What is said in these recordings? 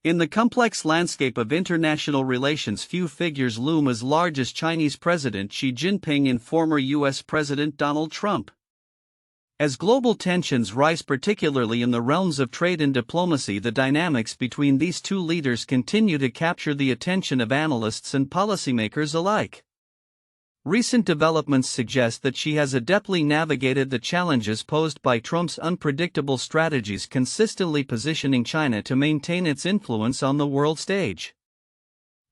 In the complex landscape of international relations, few figures loom as large as Chinese President Xi Jinping and former U.S. President Donald Trump. As global tensions rise, particularly in the realms of trade and diplomacy, the dynamics between these two leaders continue to capture the attention of analysts and policymakers alike. Recent developments suggest that Xi has adeptly navigated the challenges posed by Trump's unpredictable strategies, consistently positioning China to maintain its influence on the world stage.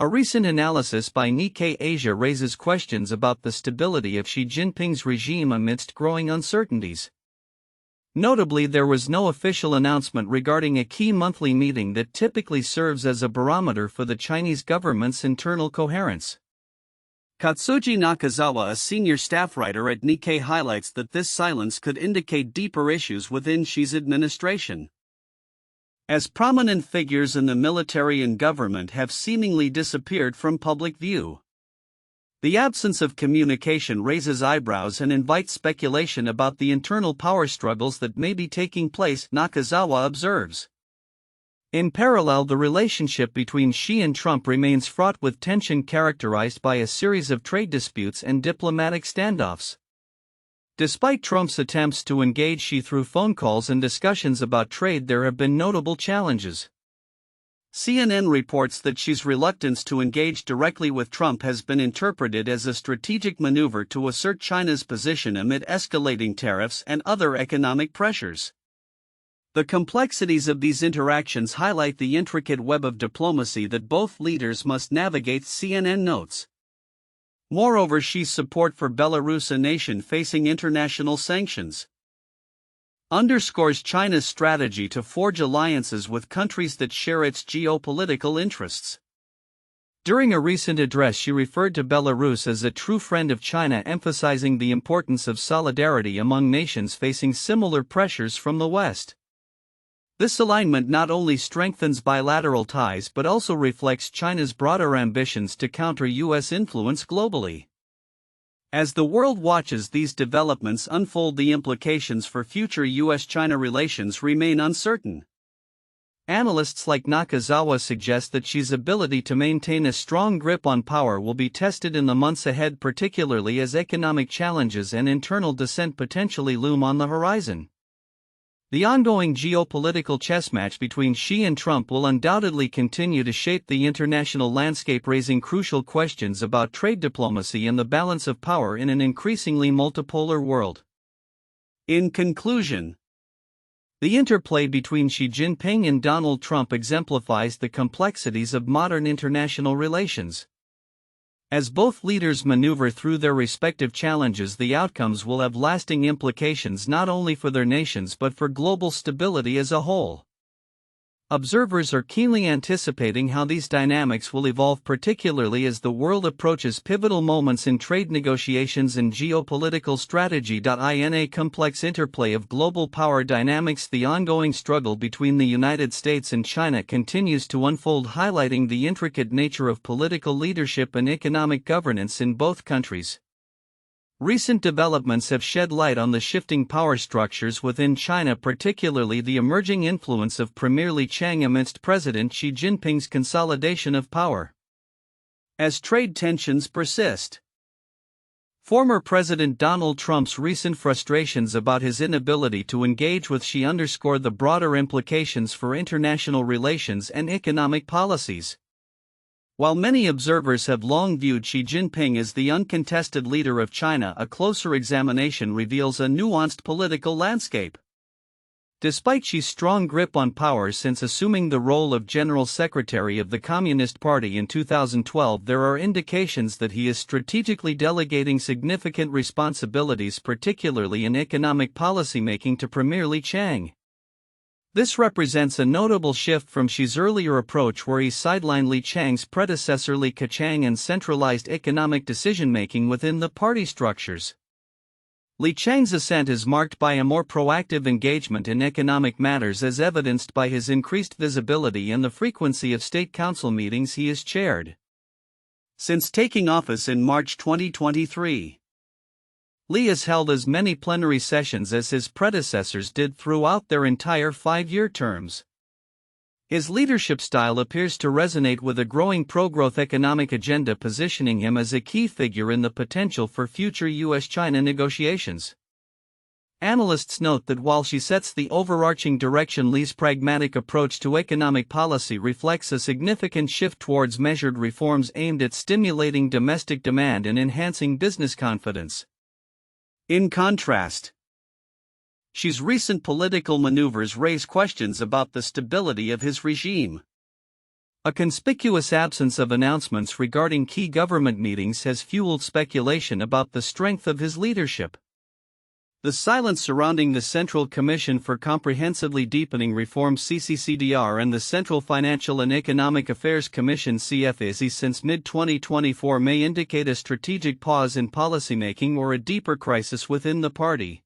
A recent analysis by Nikkei Asia raises questions about the stability of Xi Jinping's regime amidst growing uncertainties. Notably, there was no official announcement regarding a key monthly meeting that typically serves as a barometer for the Chinese government's internal coherence. Katsuji Nakazawa, a senior staff writer at Nikkei, highlights that this silence could indicate deeper issues within Xi's administration. As prominent figures in the military and government have seemingly disappeared from public view, the absence of communication raises eyebrows and invites speculation about the internal power struggles that may be taking place, Nakazawa observes. In parallel, the relationship between Xi and Trump remains fraught with tension, characterized by a series of trade disputes and diplomatic standoffs. Despite Trump's attempts to engage Xi through phone calls and discussions about trade, there have been notable challenges. CNN reports that Xi's reluctance to engage directly with Trump has been interpreted as a strategic maneuver to assert China's position amid escalating tariffs and other economic pressures. The complexities of these interactions highlight the intricate web of diplomacy that both leaders must navigate, CNN notes. Moreover, Xi's support for Belarus, a nation facing international sanctions, underscores China's strategy to forge alliances with countries that share its geopolitical interests. During a recent address, she referred to Belarus as a true friend of China, emphasizing the importance of solidarity among nations facing similar pressures from the West. This alignment not only strengthens bilateral ties but also reflects China's broader ambitions to counter U.S. influence globally. As the world watches these developments unfold, the implications for future U.S.-China relations remain uncertain. Analysts like Nakazawa suggest that Xi's ability to maintain a strong grip on power will be tested in the months ahead, particularly as economic challenges and internal dissent potentially loom on the horizon. The ongoing geopolitical chess match between Xi and Trump will undoubtedly continue to shape the international landscape, raising crucial questions about trade diplomacy and the balance of power in an increasingly multipolar world. In conclusion, the interplay between Xi Jinping and Donald Trump exemplifies the complexities of modern international relations. As both leaders maneuver through their respective challenges, the outcomes will have lasting implications not only for their nations but for global stability as a whole. Observers are keenly anticipating how these dynamics will evolve, particularly as the world approaches pivotal moments in trade negotiations and geopolitical strategy. In a complex interplay of global power dynamics, the ongoing struggle between the United States and China continues to unfold, highlighting the intricate nature of political leadership and economic governance in both countries. Recent developments have shed light on the shifting power structures within China, particularly the emerging influence of Premier Li Qiang amidst President Xi Jinping's consolidation of power. As trade tensions persist, former President Donald Trump's recent frustrations about his inability to engage with Xi underscore the broader implications for international relations and economic policies. While many observers have long viewed Xi Jinping as the uncontested leader of China, a closer examination reveals a nuanced political landscape. Despite Xi's strong grip on power since assuming the role of General Secretary of the Communist Party in 2012, there are indications that he is strategically delegating significant responsibilities, particularly in economic policymaking, to Premier Li Qiang. This represents a notable shift from Xi's earlier approach, where he sidelined Li Qiang's predecessor Li Keqiang and centralized economic decision-making within the party structures. Li Qiang's ascent is marked by a more proactive engagement in economic matters, as evidenced by his increased visibility and the frequency of state council meetings he has chaired. Since taking office in March 2023, Li has held as many plenary sessions as his predecessors did throughout their entire 5-year terms. His leadership style appears to resonate with a growing pro-growth economic agenda, positioning him as a key figure in the potential for future US-China negotiations. Analysts note that while Xi sets the overarching direction, Li's pragmatic approach to economic policy reflects a significant shift towards measured reforms aimed at stimulating domestic demand and enhancing business confidence. In contrast, Xi's recent political maneuvers raise questions about the stability of his regime. A conspicuous absence of announcements regarding key government meetings has fueled speculation about the strength of his leadership. The silence surrounding the Central Commission for Comprehensively Deepening Reform (CCCDR) and the Central Financial and Economic Affairs Commission (CFAC) since mid-2024 may indicate a strategic pause in policymaking or a deeper crisis within the party.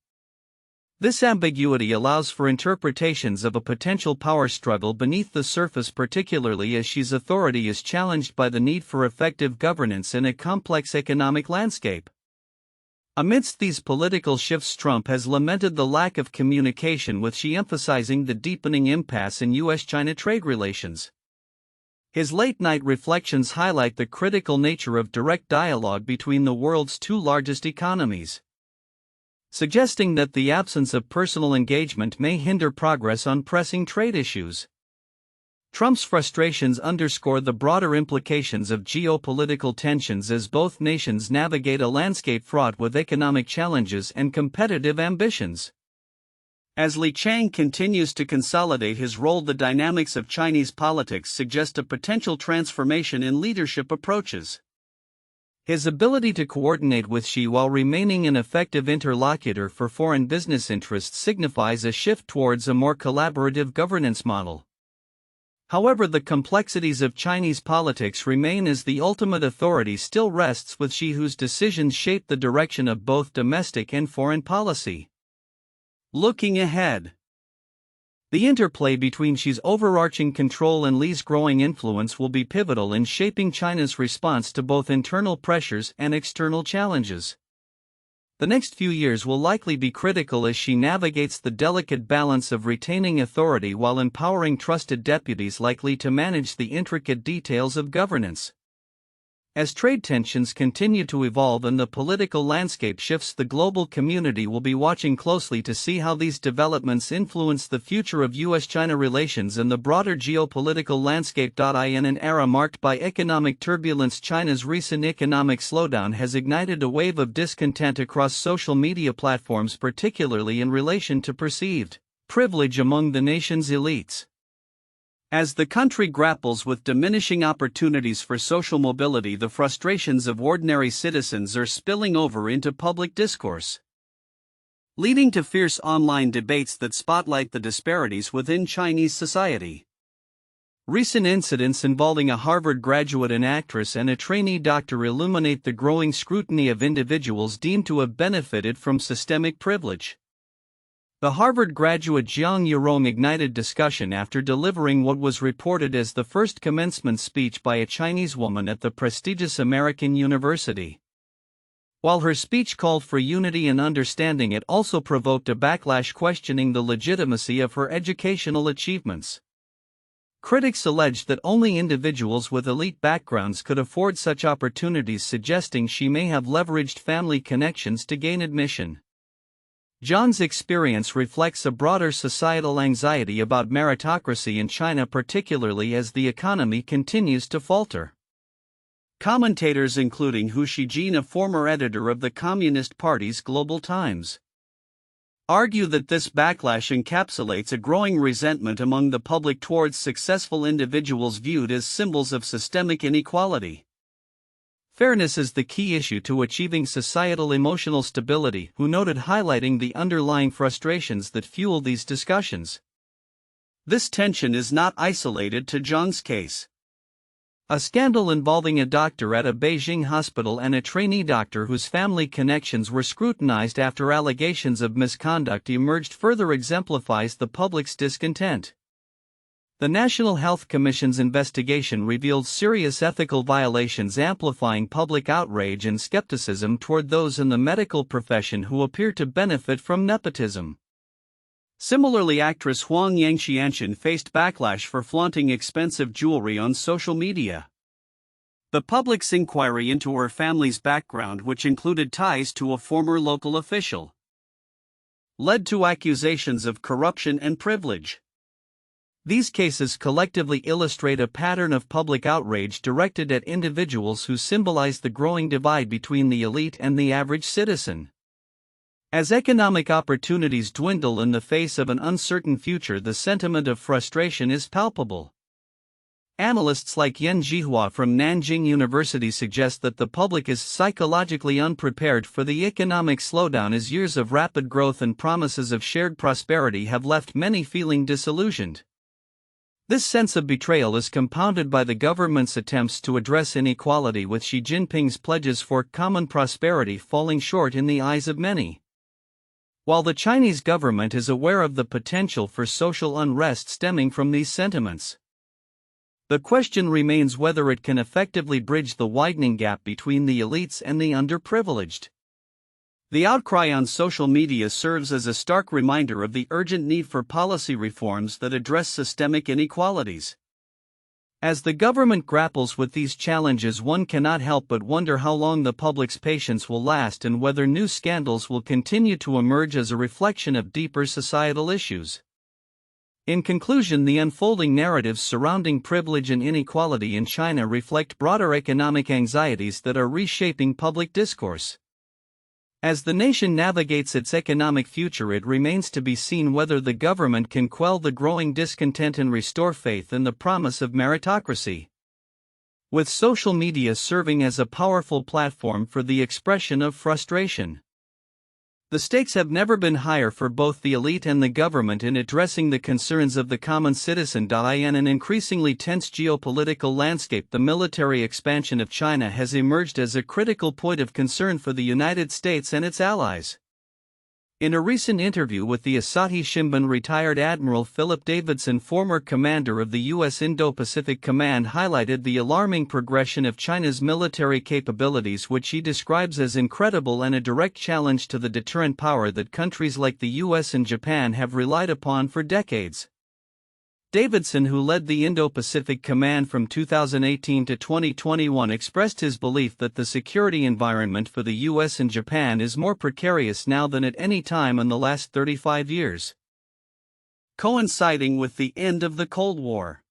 This ambiguity allows for interpretations of a potential power struggle beneath the surface, particularly as Xi's authority is challenged by the need for effective governance in a complex economic landscape. Amidst these political shifts, Trump has lamented the lack of communication with Xi, emphasizing the deepening impasse in US-China trade relations. His late-night reflections highlight the critical nature of direct dialogue between the world's two largest economies, suggesting that the absence of personal engagement may hinder progress on pressing trade issues. Trump's frustrations underscore the broader implications of geopolitical tensions as both nations navigate a landscape fraught with economic challenges and competitive ambitions. As Li Qiang continues to consolidate his role, the dynamics of Chinese politics suggest a potential transformation in leadership approaches. His ability to coordinate with Xi while remaining an effective interlocutor for foreign business interests signifies a shift towards a more collaborative governance model. However, the complexities of Chinese politics remain as the ultimate authority still rests with Xi, whose decisions shape the direction of both domestic and foreign policy. Looking ahead, the interplay between Xi's overarching control and Li's growing influence will be pivotal in shaping China's response to both internal pressures and external challenges. The next few years will likely be critical as Xi navigates the delicate balance of retaining authority while empowering trusted deputies like Li to manage the intricate details of governance. As trade tensions continue to evolve and the political landscape shifts, the global community will be watching closely to see how these developments influence the future of US-China relations and the broader geopolitical landscape. In an era marked by economic turbulence, China's recent economic slowdown has ignited a wave of discontent across social media platforms, particularly in relation to perceived privilege among the nation's elites. As the country grapples with diminishing opportunities for social mobility, the frustrations of ordinary citizens are spilling over into public discourse, leading to fierce online debates that spotlight the disparities within Chinese society. Recent incidents involving a Harvard graduate, an actress, and a trainee doctor illuminate the growing scrutiny of individuals deemed to have benefited from systemic privilege. The Harvard graduate Jiang Yurong ignited discussion after delivering what was reported as the first commencement speech by a Chinese woman at the prestigious American university. While her speech called for unity and understanding, it also provoked a backlash questioning the legitimacy of her educational achievements. Critics alleged that only individuals with elite backgrounds could afford such opportunities, suggesting she may have leveraged family connections to gain admission. Jiang's experience reflects a broader societal anxiety about meritocracy in China, particularly as the economy continues to falter. Commentators including Hu Shijin, a former editor of the Communist Party's Global Times, argue that this backlash encapsulates a growing resentment among the public towards successful individuals viewed as symbols of systemic inequality. Fairness is the key issue to achieving societal emotional stability, Hu noted, highlighting the underlying frustrations that fuel these discussions. This tension is not isolated to Jiang's case. A scandal involving a doctor at a Beijing hospital and a trainee doctor whose family connections were scrutinized after allegations of misconduct emerged further exemplifies the public's discontent. The National Health Commission's investigation revealed serious ethical violations, amplifying public outrage and skepticism toward those in the medical profession who appear to benefit from nepotism. Similarly, actress Huang Yangxianshan faced backlash for flaunting expensive jewelry on social media. The public's inquiry into her family's background, which included ties to a former local official, led to accusations of corruption and privilege. These cases collectively illustrate a pattern of public outrage directed at individuals who symbolize the growing divide between the elite and the average citizen. As economic opportunities dwindle in the face of an uncertain future, the sentiment of frustration is palpable. Analysts like Yan Zhihua from Nanjing University suggest that the public is psychologically unprepared for the economic slowdown, as years of rapid growth and promises of shared prosperity have left many feeling disillusioned. This sense of betrayal is compounded by the government's attempts to address inequality, with Xi Jinping's pledges for common prosperity falling short in the eyes of many. While the Chinese government is aware of the potential for social unrest stemming from these sentiments, the question remains whether it can effectively bridge the widening gap between the elites and the underprivileged. The outcry on social media serves as a stark reminder of the urgent need for policy reforms that address systemic inequalities. As the government grapples with these challenges, one cannot help but wonder how long the public's patience will last and whether new scandals will continue to emerge as a reflection of deeper societal issues. In conclusion, the unfolding narratives surrounding privilege and inequality in China reflect broader economic anxieties that are reshaping public discourse. As the nation navigates its economic future, it remains to be seen whether the government can quell the growing discontent and restore faith in the promise of meritocracy. With social media serving as a powerful platform for the expression of frustration, the stakes have never been higher for both the elite and the government in addressing the concerns of the common citizen. In an increasingly tense geopolitical landscape, the military expansion of China has emerged as a critical point of concern for the United States and its allies. In a recent interview with the Asahi Shimbun, retired Admiral Philip Davidson, former commander of the U.S. Indo-Pacific Command, highlighted the alarming progression of China's military capabilities, which he describes as incredible and a direct challenge to the deterrent power that countries like the U.S. and Japan have relied upon for decades. Davidson, who led the Indo-Pacific Command from 2018 to 2021, expressed his belief that the security environment for the U.S. and Japan is more precarious now than at any time in the last 35 years, coinciding with the end of the Cold War.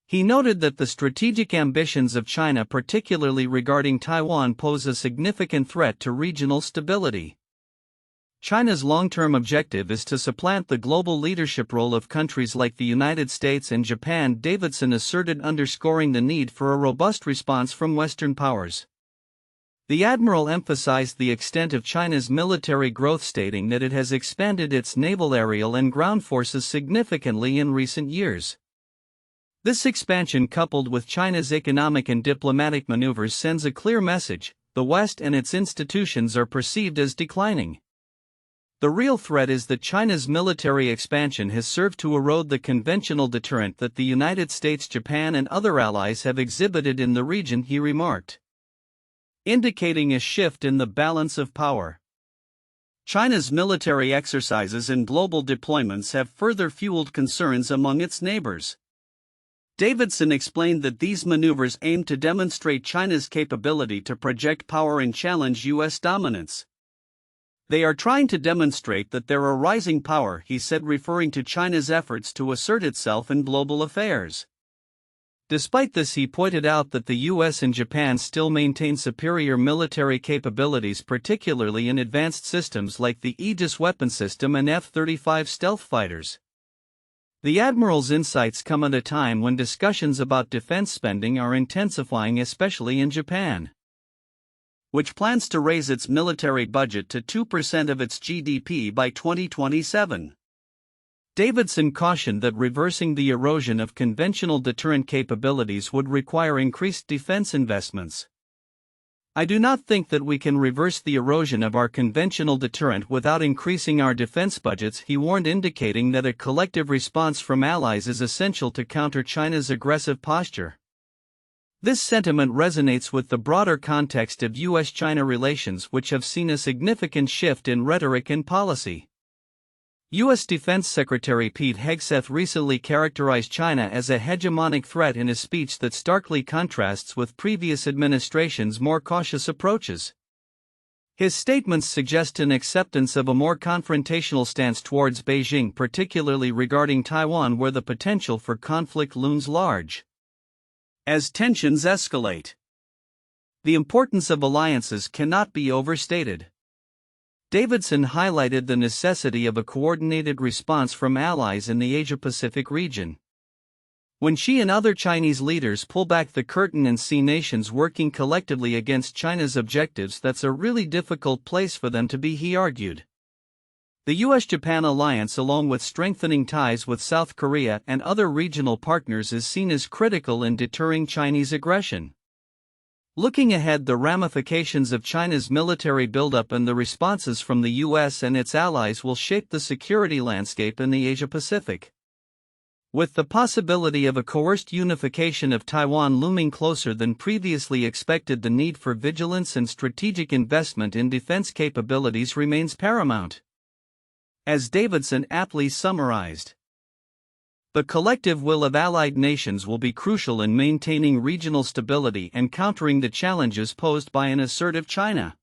He noted that the strategic ambitions of China, particularly regarding Taiwan, pose a significant threat to regional stability. China's long-term objective is to supplant the global leadership role of countries like the United States and Japan, Davidson asserted, underscoring the need for a robust response from Western powers. The admiral emphasized the extent of China's military growth, stating that it has expanded its naval, aerial, and ground forces significantly in recent years. This expansion, coupled with China's economic and diplomatic maneuvers, sends a clear message: the West and its institutions are perceived as declining. The real threat is that China's military expansion has served to erode the conventional deterrent that the United States, Japan, and other allies have exhibited in the region, he remarked, indicating a shift in the balance of power. China's military exercises and global deployments have further fueled concerns among its neighbors. Davidson explained that these maneuvers aim to demonstrate China's capability to project power and challenge U.S. dominance. They are trying to demonstrate that they're a rising power, he said, referring to China's efforts to assert itself in global affairs. Despite this, he pointed out that the U.S. and Japan still maintain superior military capabilities, particularly in advanced systems like the Aegis weapon system and F-35 stealth fighters. The admiral's insights come at a time when discussions about defense spending are intensifying, especially in Japan, which plans to raise its military budget to 2% of its GDP by 2027. Davidson cautioned that reversing the erosion of conventional deterrent capabilities would require increased defense investments. I do not think that we can reverse the erosion of our conventional deterrent without increasing our defense budgets, he warned, indicating that a collective response from allies is essential to counter China's aggressive posture. This sentiment resonates with the broader context of U.S.-China relations, which have seen a significant shift in rhetoric and policy. U.S. Defense Secretary Pete Hegseth recently characterized China as a hegemonic threat in a speech that starkly contrasts with previous administrations' more cautious approaches. His statements suggest an acceptance of a more confrontational stance towards Beijing, particularly regarding Taiwan, where the potential for conflict looms large. As tensions escalate, the importance of alliances cannot be overstated. Davidson highlighted the necessity of a coordinated response from allies in the Asia-Pacific region. When Xi and other Chinese leaders pull back the curtain and see nations working collectively against China's objectives, that's a really difficult place for them to be, he argued. The US-Japan alliance, along with strengthening ties with South Korea and other regional partners, is seen as critical in deterring Chinese aggression. Looking ahead, the ramifications of China's military buildup and the responses from the US and its allies will shape the security landscape in the Asia-Pacific. With the possibility of a coerced unification of Taiwan looming closer than previously expected, the need for vigilance and strategic investment in defense capabilities remains paramount. As Davidson aptly summarized, the collective will of allied nations will be crucial in maintaining regional stability and countering the challenges posed by an assertive China.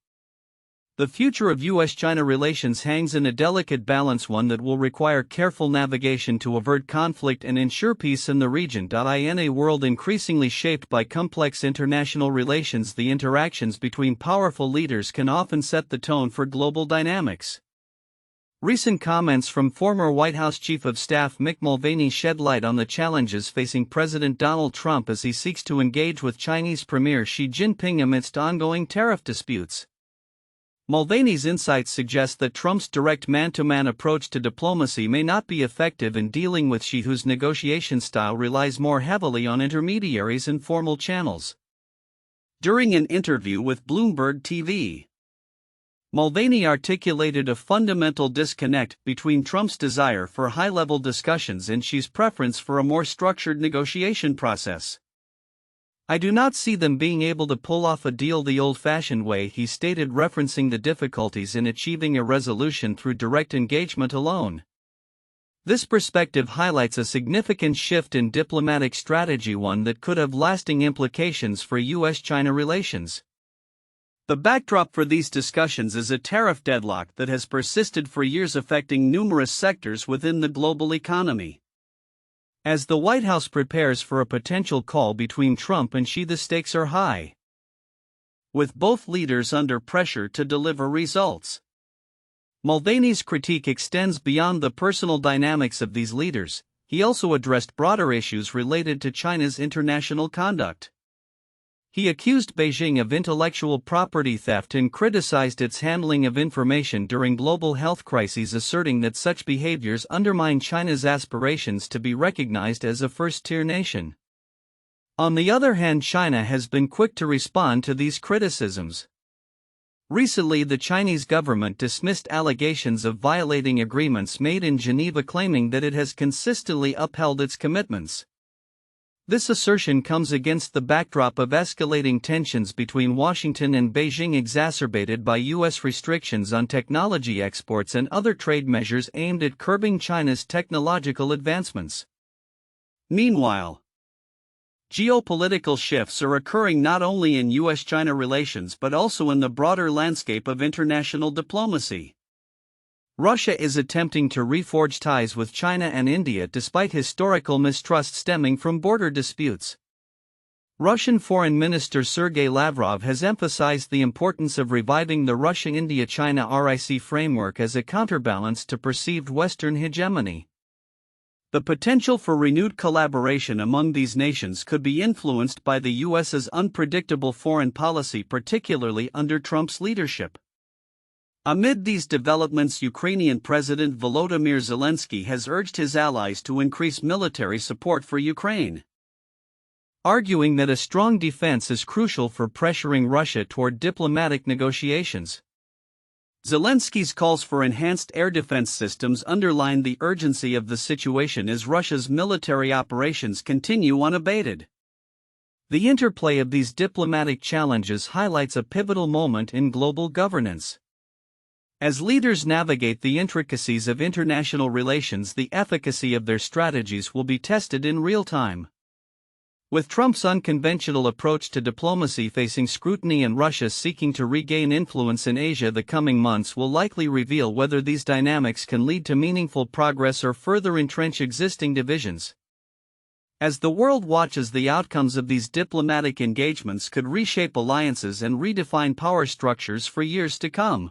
The future of US-China relations hangs in a delicate balance, one that will require careful navigation to avert conflict and ensure peace in the region. In a world increasingly shaped by complex international relations, the interactions between powerful leaders can often set the tone for global dynamics. Recent comments from former White House Chief of Staff Mick Mulvaney shed light on the challenges facing President Donald Trump as he seeks to engage with Chinese Premier Xi Jinping amidst ongoing tariff disputes. Mulvaney's insights suggest that Trump's direct man-to-man approach to diplomacy may not be effective in dealing with Xi, whose negotiation style relies more heavily on intermediaries and formal channels. During an interview with Bloomberg TV, Mulvaney articulated a fundamental disconnect between Trump's desire for high-level discussions and Xi's preference for a more structured negotiation process. "I do not see them being able to pull off a deal the old-fashioned way," he stated, referencing the difficulties in achieving a resolution through direct engagement alone. This perspective highlights a significant shift in diplomatic strategy, one that could have lasting implications for US-China relations. The backdrop for these discussions is a tariff deadlock that has persisted for years, affecting numerous sectors within the global economy. As the White House prepares for a potential call between Trump and Xi, the stakes are high, with both leaders under pressure to deliver results. Mulvaney's critique extends beyond the personal dynamics of these leaders. He also addressed broader issues related to China's international conduct. He accused Beijing of intellectual property theft and criticized its handling of information during global health crises, asserting that such behaviors undermine China's aspirations to be recognized as a first-tier nation. On the other hand, China has been quick to respond to these criticisms. Recently, the Chinese government dismissed allegations of violating agreements made in Geneva, claiming that it has consistently upheld its commitments. This assertion comes against the backdrop of escalating tensions between Washington and Beijing, exacerbated by U.S. restrictions on technology exports and other trade measures aimed at curbing China's technological advancements. Meanwhile, geopolitical shifts are occurring not only in US-China relations but also in the broader landscape of international diplomacy. Russia is attempting to reforge ties with China and India despite historical mistrust stemming from border disputes. Russian Foreign Minister Sergei Lavrov has emphasized the importance of reviving the Russia-India-China RIC framework as a counterbalance to perceived Western hegemony. The potential for renewed collaboration among these nations could be influenced by the US's unpredictable foreign policy, particularly under Trump's leadership. Amid these developments, Ukrainian President Volodymyr Zelensky has urged his allies to increase military support for Ukraine, arguing that a strong defense is crucial for pressuring Russia toward diplomatic negotiations. Zelensky's calls for enhanced air defense systems underline the urgency of the situation as Russia's military operations continue unabated. The interplay of these diplomatic challenges highlights a pivotal moment in global governance. As leaders navigate the intricacies of international relations, the efficacy of their strategies will be tested in real time. With Trump's unconventional approach to diplomacy facing scrutiny and Russia seeking to regain influence in Asia, the coming months will likely reveal whether these dynamics can lead to meaningful progress or further entrench existing divisions. As the world watches, the outcomes of these diplomatic engagements could reshape alliances and redefine power structures for years to come.